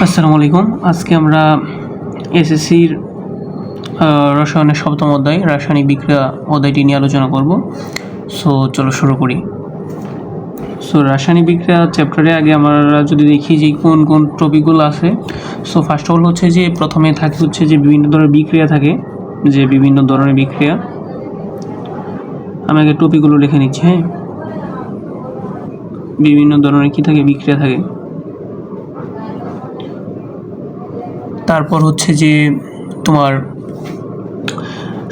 আসসালামু আলাইকুম। আজকে আমরা এসএসসির রসায়নের সপ্তম অধ্যায় রাসায়নিক বিক্রিয়া অধ্যায়টি নিয়ে আলোচনা করব। চলো শুরু করি। রাসায়নিক বিক্রিয়া চ্যাপ্টারে আগে আমরা যদি দেখি যে কোন কোন টপিকগুলো আছে। ফার্স্ট অফ অল হচ্ছে যে প্রথমে থাকে হচ্ছে যে বিভিন্ন ধরনের বিক্রিয়া থাকে, যে বিভিন্ন ধরনের বিক্রিয়া। আমি আগে টপিকগুলো লিখে নিচ্ছি। হ্যাঁ, বিভিন্ন ধরনের কি থাকে, বিক্রিয়া থাকে। তারপর হচ্ছে যে তোমার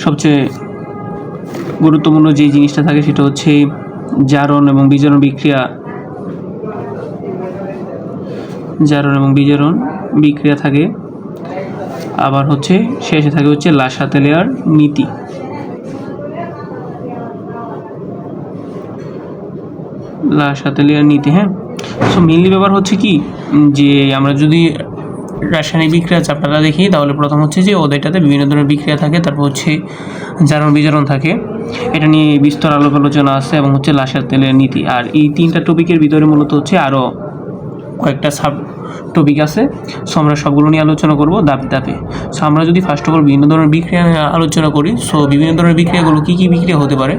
সবচেয়ে গুরুত্বপূর্ণ যে জিনিসটা থাকে সেটা হচ্ছে জারণ এবং বিজারণ বিক্রিয়া। জারণ এবং বিজারণ বিক্রিয়া থাকে। আবার হচ্ছে শেষে থাকে হচ্ছে লা-শাতেলিয়ার নীতি। লা-শাতেলিয়ার নীতি। হ্যাঁ, মেইনলি ব্যাপার হচ্ছে কি, যে আমরা যদি রাসায়নিক বিক্রিয়া চ্যাপ্টারটা দেখি তাহলে প্রথম হচ্ছে যে অধ্যায়টাতে বিভিন্ন ধরনের বিক্রিয়া থাকে, তারপর হচ্ছে জারণ বিজারণ থাকে, এটা নিয়ে বিস্তর আলোচনা আছে, এবং হচ্ছে লা-শাতেলিয়ার নীতি। আর এই তিনটা টপিকের ভিতরে মূলত হচ্ছে আরও কয়েকটা সাব টপিক আছে। আমরা সবগুলো নিয়ে আলোচনা করব ধাপে ধাপে। আমরা যদি ফার্স্ট অফ অল বিভিন্ন ধরনের বিক্রিয়া নিয়ে আলোচনা করি, বিভিন্ন ধরনের বিক্রিয়াগুলো কী কী বিক্রিয়া হতে পারে।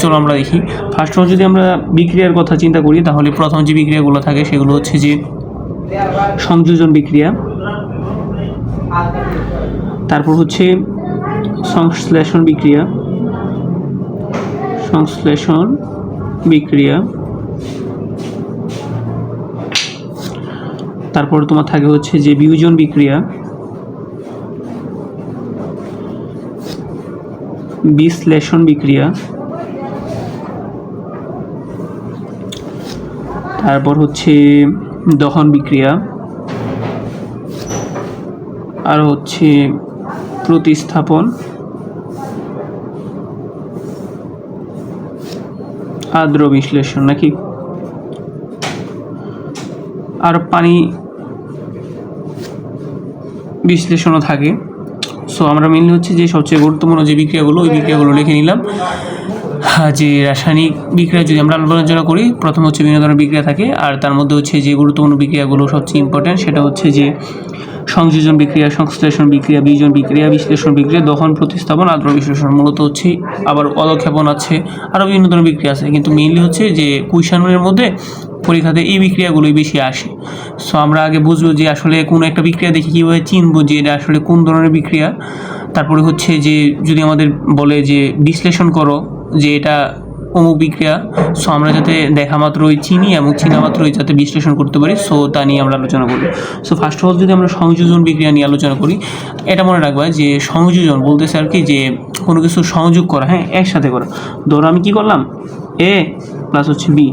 চলো আমরা দেখি। ফার্স্ট অফ অল যদি আমরা বিক্রিয়ার কথা চিন্তা করি তাহলে প্রথম যে বিক্রিয়াগুলো থাকে সেগুলো হচ্ছে যে সংযোজন বিক্রিয়া, তারপর হচ্ছে সংশ্লেষণ বিক্রিয়া, তারপর তোমার থাকে হচ্ছে যে বিয়োজন বিক্রিয়া, বিশ্লেষণ বিক্রিয়া, তারপর হচ্ছে দহন বিক্রিয়া, আর হচ্ছে প্রতিস্থাপন, আদ্র বিশ্লেষণ নাকি, আর পানি বিশ্লেষণও থাকে। আমরা মেনলি হচ্ছে যে সবচেয়ে গুরুত্বপূর্ণ যে বিক্রিয়াগুলো, ওই বিক্রিয়াগুলো লিখে নিলাম। যে রাসায়নিক বিক্রিয়া যদি আমরা আলোচনা করি, প্রথম হচ্ছে বিভিন্ন ধরনের বিক্রিয়া থাকে, আর তার মধ্যে হচ্ছে যে গুরুত্বপূর্ণ বিক্রিয়াগুলো সবচেয়ে ইম্পর্টেন্ট সেটা হচ্ছে যে সংযোজন বিক্রিয়া, সংশ্লেষণ বিক্রিয়া, বিয়োজন বিক্রিয়া, বিশ্লেষণ বিক্রিয়া, দহন, প্রতিস্থাপন, আদ্র বিশ্লেষণ। মূলত হচ্ছে আবার অধক্ষেপণ আছে, আরও বিভিন্ন ধরনের বিক্রিয়া আছে, কিন্তু মেইনলি হচ্ছে যে কুইশনের মধ্যে পরীক্ষাতে এই বিক্রিয়াগুলোই বেশি আসে। আমরা আগে বুঝবো যে আসলে কোনো একটা বিক্রিয়া দেখে কীভাবে চিনবো যে এটা আসলে কোন ধরনের বিক্রিয়া। তারপরে হচ্ছে যে যদি আমাদের বলে যে বিশ্লেষণ করো যে এটা অমুক বিক্রিয়া, আমরা যাতে দেখা মাত্রই চিনি এবং চিনা মাত্রই যাতে বিশ্লেষণ করতে পারি, তা নিয়ে আমরা আলোচনা করি। ফার্স্ট অফ অল যদি আমরা সংযোজন বিক্রিয়া নিয়ে আলোচনা করি, এটা মনে রাখবা যে সংযোজন বলতেছে আর কি যে কোনো কিছু সংযোগ করা, হ্যাঁ, একসাথে করা। ধরো আমি কি করলাম, এ প্লাস হচ্ছে বি,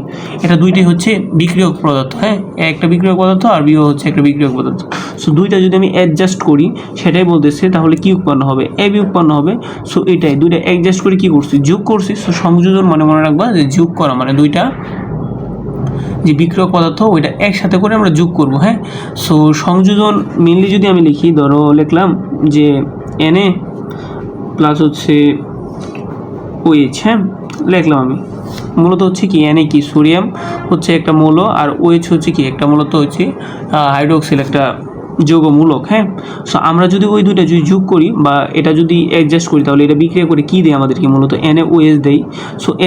এটা দুইটাই হচ্ছে বিক্রিয়ক পদার্থ। হ্যাঁ, একটা বিক্রিয়ক পদার্থ আর বিও হচ্ছে একটা বিক্রিয়ক পদার্থ। দুইটা যদি আমি অ্যাডজাস্ট করি সেটাই বলতেছে, তাহলে কি উৎপন্ন হবে, এ বি উৎপন্ন হবে। এটাই দুইটা অ্যাডজাস্ট করে কি করছি, যোগ করছি। সংযোজন মানে মনে রাখবা যে যোগ করা, মানে দুইটা যে বিক্রিয়ক পদার্থ ওইটা একসাথে করে আমরা যোগ করব। হ্যাঁ, সংযোজন মেনলি যদি আমি লিখি, ধরো লিখলাম যে Na প্লাস হচ্ছে OH। হ্যাঁ, লিখলাম আমি। মূলত হচ্ছে কি Na কি, সোডিয়াম হচ্ছে একটা মৌল, আর OH হচ্ছে কি একটা মূলত হচ্ছে হাইড্রোক্সিল একটা যৌগমূলক। হ্যাঁ, আমরা যদি ওই দুইটা যদি যোগ করি বা এটা যদি অ্যাডজাস্ট করি তাহলে এটা বিক্রিয়া করে কী দেয় আমাদেরকে, মূলত NaOH দেয়।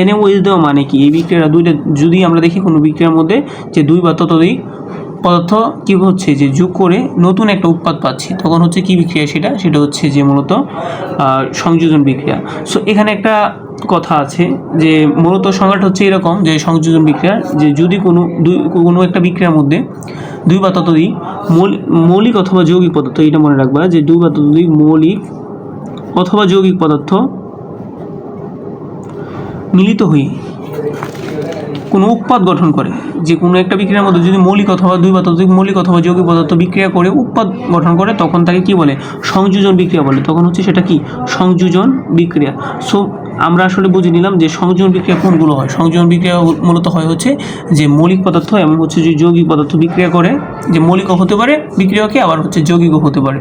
NaOH দেওয়া মানে কি, এই বিক্রিয়াটা দুইটা যদি আমরা দেখি কোনো বিক্রিয়ার মধ্যে যে দুই বা ততোধিক পদার্থ কী হচ্ছে যে যোগ করে নতুন একটা উৎপাদ পাচ্ছি, তখন হচ্ছে কি বিক্রিয়া, সেটা হচ্ছে যে মূলত সংযোজন বিক্রিয়া। এখানে একটা কথা আছে যে মূলত সংজ্ঞাটা হচ্ছে এরকম যে সংযোজন বিক্রিয়া যে যদি কোনো একটা বিক্রিয়ার মধ্যে দুই বা ততোধিক মৌলিক অথবা যৌগিক পদার্থ, এটা মনে রাখবা যে দুই বা ততোধিক মৌলিক অথবা যৌগিক পদার্থ মিলিত হয়ে কোনো উৎপাদ গঠন করে, যে কোনো একটা বিক্রিয়ার মধ্যে যদি মৌলিক অথবা দুই বা ততোধিক মৌলিক অথবা যৌগিক পদার্থ বিক্রিয়া করে উৎপাদ গঠন করে, তখন তাকে কি বলে, সংযোজন বিক্রিয়া বলে। তখন হচ্ছে সেটা কি, সংযোজন বিক্রিয়া। আমরা আসলে বুঝে নিলাম যে সংযোজন বিক্রিয়া কোনগুলো হয়। সংযোজন বিক্রিয়া মূলত হয় হচ্ছে যে মৌলিক পদার্থ এবং হচ্ছে যে যৌগিক পদার্থ বিক্রিয়া করে, যে মৌলিকও হতে পারে বিক্রিয়াকে, আবার হচ্ছে যৌগিকও হতে পারে।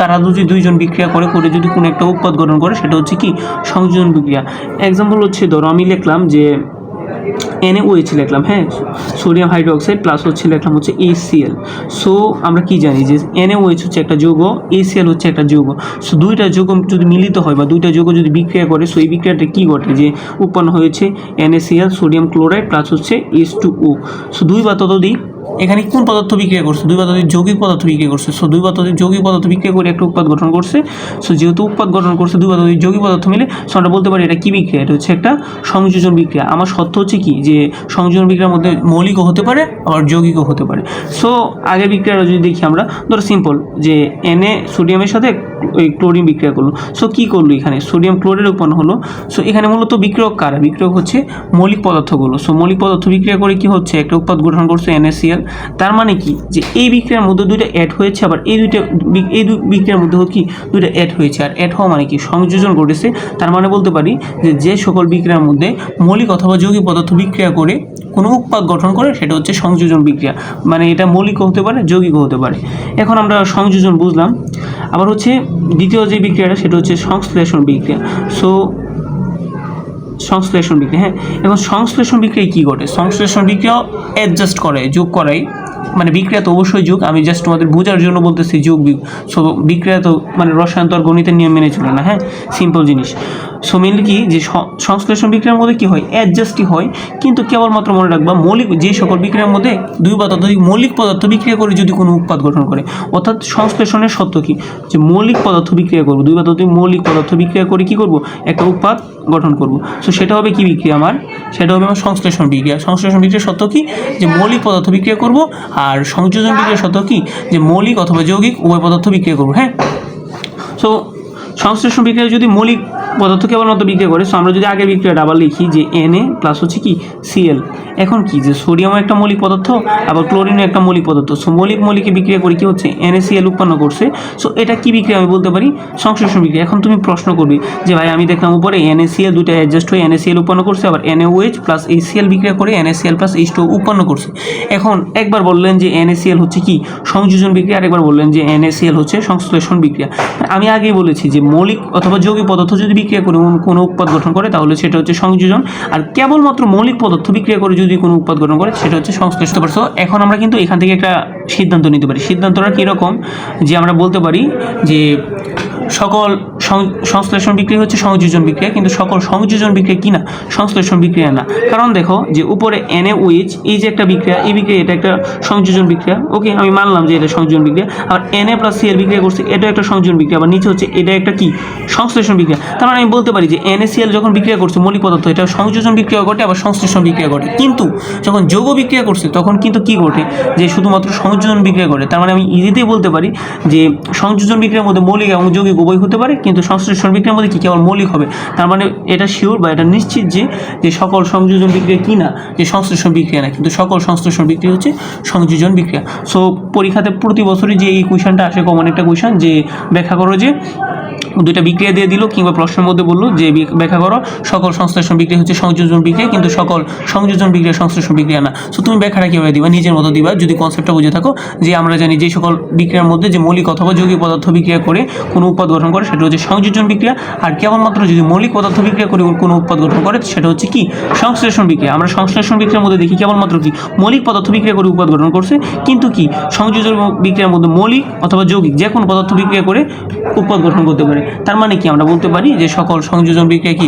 তারা যদি দুইজন বিক্রিয়া করে যদি কোনো একটা উৎপাদ গঠন করে, সেটা হচ্ছে কি সংযোজন বিক্রিয়া। এক্সাম্পল হচ্ছে ধরো আমি লিখলাম যে NaOH লিখলাম, হ্যাঁ, সোডিয়াম হাইড্রোক্সাইড প্লাস হচ্ছে লিখলাম হচ্ছে HCl। সো আমরা কি জানি যে NaOH হচ্ছে একটা যৌগ, HCl হচ্ছে একটা যৌগ। সো দুইটা যৌগ যদি মিলিত হয় বা দুইটা যৌগ যদি বিক্রিয়া করে, সো এই বিক্রিয়াটা কী ঘটে যে উৎপন্ন হয়েছে NaCl সোডিয়াম ক্লোরাইড প্লাস হচ্ছে H2O। সো দুই বা ততোধিক এখানে কোন পদার্থ বিক্রিয়া করছে, দুই বা ততোধিক যৌগিক পদার্থ বিক্রিয়া করছে। সো দুই বা ততোধিক যৌগিক পদার্থ বিক্রিয়া করে একটা উৎপাদ গঠন করছে। সো যেহেতু উৎপাদ গঠন করছে দুই বা ততোধিক যৌগিক পদার্থ মিলে, সো আমরা বলতে পারি এটা কী বিক্রিয়া, এটা হচ্ছে একটা সংযোজন বিক্রিয়া। আমার সত্য হচ্ছে কি যে সংযোজন বিক্রিয়ার মধ্যে মৌলিকও হতে পারে আবার যৌগিকও হতে পারে। সো আগের বিক্রিয়াটা যদি দেখি আমরা, ধরো সিম্পল যে Na সোডিয়ামের সাথে ওই ক্লোরিন বিক্রিয়া করলো। সো কী করলো, এখানে সোডিয়াম ক্লোরাইড উৎপন্ন হলো। সো এখানে মূলত বিক্রিয়ক কারা, বিক্রিয়ক হচ্ছে মৌলিক পদার্থগুলো। সো মৌলিক পদার্থ বিক্রিয়া করে কি হচ্ছে, একটা উৎপাদ গঠন করছে NaCl। তার মানে কি যে এই বিক্রিয়ার মধ্যে দুইটা অ্যাড হয়েছে, আবার এই দুই বিক্রিয়ার মধ্যে কি দুইটা অ্যাড হয়েছে। আর অ্যাড হওয়া মানে কি সংযোজন ঘটেছে। তার মানে বলতে পারি যে যে সকল বিক্রিয়ার মধ্যে মৌলিক অথবা যৌগিক পদার্থ বিক্রিয়া করে কোনো উৎপাদ গঠন করে সেটা হচ্ছে সংযোজন বিক্রিয়া। মানে এটা মৌলিকও হতে পারে যৌগিকও হতে পারে। এখন আমরা সংযোজন বুঝলাম। আবার হচ্ছে দ্বিতীয় যে বিক্রিয়াটা সেটা হচ্ছে সংশ্লেষণ বিক্রিয়া। সো সংশ্লেষণ বিক্রিয়া, হ্যাঁ, এখন সংশ্লেষণ বিক্রিয়ায় কী ঘটে, সংশ্লেষণ বিক্রিয়াও অ্যাডজাস্ট করে, যোগ করাই। মানে বিক্রিয়া তো অবশ্যই যোগ, আমি জাস্ট তোমাদের বোঝার জন্য বলতেছি যোগ। সো বিক্রিয়া তো মানে রসায়ন তো আর গণিতের নিয়ম মেনে চলে না, হ্যাঁ, সিম্পল জিনিস। সো মেনলি কি যে সংশ্লেষণ বিক্রিয়ার মধ্যে কী হয়, অ্যাডজাস্টই হয়। কিন্তু কেবলমাত্র মনে রাখবা মৌলিক যে সকল বিক্রিয়ার মধ্যে দুই বা ততোধিক মৌলিক পদার্থ বিক্রিয়া করে যদি কোনো উৎপাদ গঠন করে, অর্থাৎ সংশ্লেষণের সত্য কি যে মৌলিক পদার্থ বিক্রিয়া করবো, দুই বা ততোধিক মৌলিক পদার্থ বিক্রিয়া করে কী করবো, একটা উৎপাদ গঠন করব। সো সেটা হবে কি বিক্রিয়া আমার, সেটা হবে আমার সংশ্লেষণ বিক্রিয়া। সংশ্লেষণ বিক্রিয়া সত্য কি যে মৌলিক পদার্থ বিক্রিয়া করব, আর সংযোজন বিক্রিয়া সত্য কি যে মৌলিক অথবা যৌগিক উভয় পদার্থ বিক্রিয়া করব, হ্যাঁ। সো সংশ্লেষণ বিক্রিয়া যদি মৌলিক পদার্থ কেবলমাত্র বিক্রিয়া করে, সো আমরা যদি আগে বিক্রিয়াটা আবার লিখি যে Na প্লাস হচ্ছে কি Cl। এখন কি যে সোডিয়ামও একটা মৌলিক পদার্থ আবার ক্লোরিনও একটা মৌলিক পদার্থ। সো মৌলিকে বিক্রিয়া করে কি হচ্ছে NaCl উৎপন্ন করছে। সো এটা কি বিক্রিয়া আমি বলতে পারি, সংশ্লেষণ বিক্রিয়া। এখন তুমি প্রশ্ন করবে যে ভাই আমি দেখলাম উপরে NaCl দুইটা অ্যাডজাস্ট হয়ে NaCl উৎপন্ন করছে, আবার NaOH প্লাস HCl বিক্রিয়া করে NaCl প্লাস H2O উৎপন্ন করছে। এখন একবার বললেন যে NaCl হচ্ছে কি সংযোজন বিক্রিয়া, আর একবার বললেন যে NaCl হচ্ছে সংশ্লেষণ বিক্রিয়া। আমি আগেই বলেছি যে মৌলিক অথবা যৌগিক পদার্থ যদি বিক্রিয়া করে কোনো উৎপাদ গঠন করে তাহলে সেটা হচ্ছে সংযোজন, আর কেবলমাত্র মৌলিক পদার্থ বিক্রিয়া করে যদি কোনো উৎপাদ গঠন করে সেটা হচ্ছে সংশ্লেষণ। পারছো? এখন আমরা কিন্তু এখান থেকে একটা সিদ্ধান্ত নিতে পারি। সিদ্ধান্তটা কীরকম যে আমরা বলতে পারি যে সকল সংশ্লেষণ বিক্রিয়া হচ্ছে সংযোজন বিক্রিয়া, কিন্তু সকল সংযোজন বিক্রিয়া কি না, সংশ্লেষণ বিক্রিয়া না। কারণ দেখো যে উপরে NaOH এই যে একটা বিক্রিয়া, এই বিক্রিয়া এটা একটা সংযোজন বিক্রিয়া, ওকে আমি মানলাম যে এটা সংযোজন বিক্রিয়া। আর Na প্লাস Cl বিক্রিয়া করছে, এটা একটা সংযোজন বিক্রিয়া। আবার নিচে হচ্ছে এটা একটা কি সংশ্লেষণ বিক্রিয়া। তার মানে আমি বলতে পারি যে NaCl যখন বিক্রিয়া করছে মৌলিক পদার্থ, এটা সংযোজন বিক্রিয়া ঘটে আবার সংশ্লেষণ বিক্রিয়া ঘটে। কিন্তু যখন যৌগ বিক্রিয়া করছে তখন কিন্তু কি ঘটে যে শুধুমাত্র সংযোজন বিক্রিয়া ঘটে। তার মানে আমি ইজিতেই বলতে পারি যে সংযোজন বিক্রিয়ার মধ্যে মৌলিক এবং যৌগিক উভয় হতে পারে, কিন্তু সংশ্লেষণ বিক্রিয়ার মধ্যে কি কেবল মৌলিক হবে। তার মানে এটা শিওর বা এটা নিশ্চিত যে সকল সংযোজন বিক্রিয়া কি না, যে সংশ্লেষণ বিক্রিয়া না, কিন্তু সকল সংশ্লেষণ বিক্রিয়া হচ্ছে সংযোজন বিক্রিয়া। সো পরীক্ষাতে প্রতি বছরই যে এই কোয়েশনটা আসে, কমন একটা কোয়েশন, যে ব্যাখ্যা করো যে দুইটা বিক্রিয়া দিয়ে দিল কিংবা প্রশ্নের মধ্যে বললো যে ব্যাখ্যা করো সকল সংশ্লেষণ বিক্রিয়া হচ্ছে সংযোজন বিক্রিয়া, কিন্তু সকল সংযোজন বিক্রিয়া সংশ্লেষণ বিক্রিয়া না। সো তুমি ব্যাখ্যাটা কীভাবে দিবা, নিজের মতো দিবা, যদি কনসেপ্টটা বুঝে থাকো যে আমরা জানি যে সকল বিক্রিয়ার মধ্যে যে মৌলিক অথবা যৌগিক পদার্থ বিক্রিয়া করে কোনো উৎপাদ গঠন করে সেটা হচ্ছে সংযোজন বিক্রিয়া, আর কেবলমাত্র যদি মৌলিক পদার্থ বিক্রিয়া করে কোনো উৎপাদ গঠন করে সেটা হচ্ছে কি সংশ্লেষণ বিক্রিয়া। আমরা সংশ্লেষণ বিক্রিয়ার মধ্যে দেখি কেবলমাত্র কি মৌলিক পদার্থ বিক্রিয়া করে উৎপাদ গঠন করছে, কিন্তু কি সংযোজন বিক্রিয়ার মধ্যে মৌলিক অথবা যৌগিক যে কোনো পদার্থ বিক্রিয়া করে উৎপাদ গঠন করতে পারে। তার মানে কি আমরা বলতে পারি যে সকল সংযোজন বিক্রিয়া কি,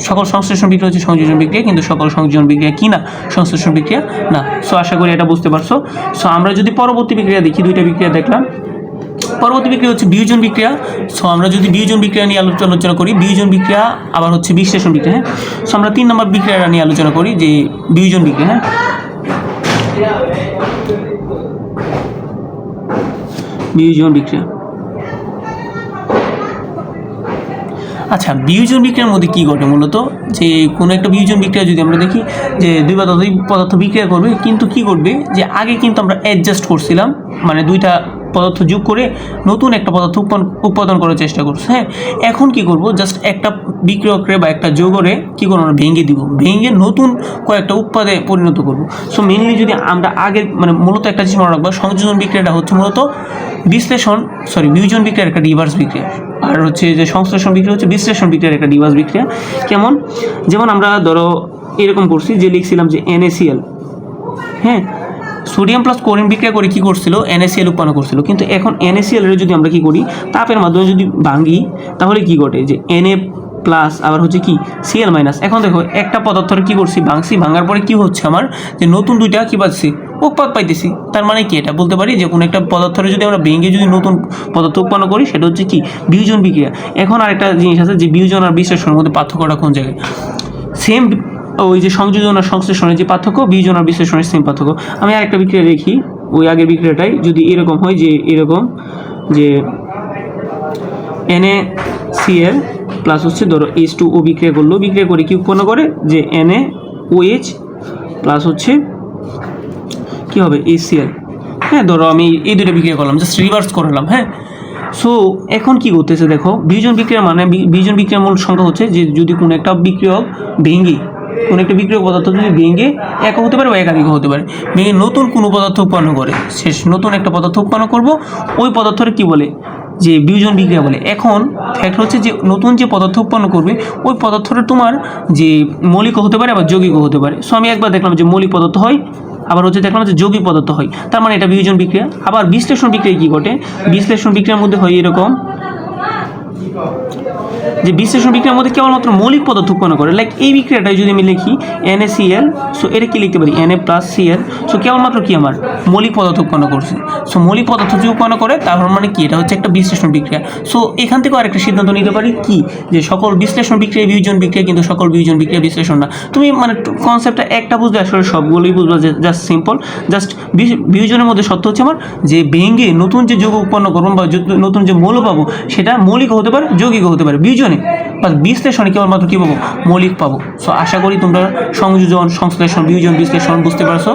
সকল সংশ্লেষণ বিক্রিয়া হচ্ছে সংযোজন বিক্রিয়া, কিন্তু সকল সংযোজন বিক্রিয়া কি না, সংশ্লেষণ বিক্রিয়া না। সো আশা করি এটা বুঝতে পারছো। সো আমরা যদি পরবর্তী বিক্রিয়া দেখি, দুইটা বিক্রিয়া দেখলাম। পরবর্তী বিক্রিয়া হচ্ছে বিয়োজন বিক্রিয়া। সো আমরা যদি বিয়োজন বিক্রিয়া নিয়ে আলোচনা করি, বিয়োজন বিক্রিয়া আবার হচ্ছে বিশ্লেষণ বিক্রিয়া, হ্যাঁ। সো আমরা 3 নম্বর বিক্রিয়াটা নিয়ে আলোচনা করি যে বিয়োজন বিক্রিয়া, হ্যাঁ। বিয়োজন বিক্রিয়া, আচ্ছা, বিয়োজন বিক্রিয়ার মধ্যে কী ঘটে মূলত, যে কোনো একটা বিয়োজন বিক্রিয়া যদি আমরা দেখি যে দুই বা ততোধিক পদার্থ বিক্রিয়া করবে, কিন্তু কি করবে যে আগে কিন্তু আমরা অ্যাডজাস্ট করছিলাম, মানে দুইটা পদার্থ যোগ করে নতুন একটা পদার্থ উৎপাদন করার চেষ্টা করছে, হ্যাঁ। এখন কি করব, জাস্ট একটা বিক্রিয়করে বা একটা যৌগরে কি করবো আমরা ভেঙে দিব, ভেঙে নতুন কয়েকটা উৎপাদে পরিণত করব। সো মেনলি যদি আমরা আগে মানে মূলত একটা জিনিস মনে রাখবো, সংযোজন বিক্রিয়াটা হচ্ছে মূলত বিয়োজন বিক্রিয়ার একটা রিভার্স বিক্রিয়া, আর হচ্ছে যে সংশ্লেষণ বিক্রিয়া হচ্ছে বিশ্লেষণ বিক্রিয়ার একটা রিভার্স বিক্রিয়া। কেমন, যেমন আমরা ধরো এরকম করছি যে লিখছিলাম যে NaCl, হ্যাঁ, সোডিয়াম প্লাস ক্লোরিন বিক্রিয়া করে কী করছিল, NaCl উৎপন্ন করছিল। কিন্তু এখন NaCl এর যদি আমরা কী করি, তাপের মাধ্যমে যদি ভাঙি, তাহলে কী ঘটে যে Na প্লাস আবার হচ্ছে কি Cl মাইনাস। এখন দেখো একটা পদার্থের কী করছি, ভাঙছি, ভাঙার পরে কী হচ্ছে আমার, যে নতুন দুইটা কী পাচ্ছি, উৎপাদ পাইতেছি। তার মানে কি, এটা বলতে পারি যে কোনো একটা পদার্থের যদি আমরা ভেঙে যদি নতুন পদার্থ উৎপন্ন করি, সেটা হচ্ছে কি বিয়োজন বিক্রিয়া। এখন আরেকটা জিনিস আছে যে বিয়োজন আর বিশ্লেষণের মধ্যে পার্থক্যটা কোন জায়গায়। সেম ওই যে সংযোজন আর সংশ্লেষণের যে পার্থক্য, বিয়োজন আর বিশ্লেষণের সেম পার্থক্য। আমি আরেকটা বিক্রিয়া দেখি, ওই আগের বিক্রিয়াটাই যদি এরকম হয় যে এরকম যে NaCl প্লাস হচ্ছে ধরো H2O বিক্রিয়া করলো, বিক্রিয়া করে কি উৎপন্ন করে যে NaOH প্লাস হচ্ছে কী হবে HCl। হ্যাঁ, ধরো আমি এই দুটো বিক্রিয়া করলাম, জাস্ট রিভার্স করলাম। হ্যাঁ, সো এখন কি করতেছে দেখো, বিয়োজন বিক্রিয়ার মানে বিয়োজন বিক্রিয়ার মূল সংখ্যা হচ্ছে যে যদি কোনো একটা বিক্রিয়ক ভেঙে, কোনো একটা বিক্রিয়ক পদার্থ যদি ভেঙে একক হতে পারে বা একাধিক হতে পারে, ভেঙে নতুন কোনো পদার্থ উৎপন্ন করে, শেষ নতুন একটা পদার্থ উৎপন্ন করব, ওই পদার্থটা কী বলে, যে বিয়োজন বিক্রিয়া বলে। এখন ফ্যাক্ট হচ্ছে যে নতুন যে পদার্থ উৎপন্ন করবে, ওই পদার্থটা তোমার যে মৌলিকও হতে পারে আবার যৌগিকও হতে পারে। সো আমি একবার দেখলাম যে মৌলিক পদার্থ হয়, আবার হচ্ছে দেখলাম যে যৌগিক পদার্থ হয়, তার মানে এটা বিয়োজন বিক্রিয়া। আবার বিশ্লেষণ বিক্রিয়া কী ঘটে, বিশ্লেষণ বিক্রিয়ার মধ্যে হয় এরকম যে বিশ্লেষণ বিক্রিয়ার মধ্যে কেবলমাত্র মৌলিক পদার্থ উৎপন্ন করে। লাইক এই বিক্রিয়াটাই যদি আমি লিখি NaCl, সো এটা কি লিখতে পারি Na প্লাস Cl, সো কেবলমাত্র কি আমার মৌলিক পদার্থ উৎপন্ন করছে। সো মৌলিক পদার্থ যদি উৎপন্ন করে, তার মানে কি, এটা হচ্ছে একটা বিশ্লেষণ বিক্রিয়া। সো এখান থেকেও আরেকটা সিদ্ধান্ত নিতে পারি কি, যে সকল বিশ্লেষণ বিক্রিয়া বিয়োজন বিক্রিয়া, কিন্তু সকল বিয়োজন বিক্রিয়া বিশ্লেষণ না। তুমি মানে কনসেপ্টটা একটা বুঝলে আসলে সবগুলোই বুঝবা, যে জাস্ট সিম্পল। জাস্ট বিয়োজনের মধ্যে সত্য হচ্ছে আমার যে ভেঙে নতুন যে যৌগ উৎপন্ন করবো বা নতুন যে মৌল পাবো, সেটা মৌলিক হতে পারে, যৌগিকও হতে পারে। বিয়োজনে বা বিশ্লেষণে কেবলমাত্র কী পাবো, মৌলিক পাবো। সো আশা করি তোমরা সংযোজন, সংশ্লেষণ, বিয়োজন, বিশ্লেষণ বুঝতে পারছো।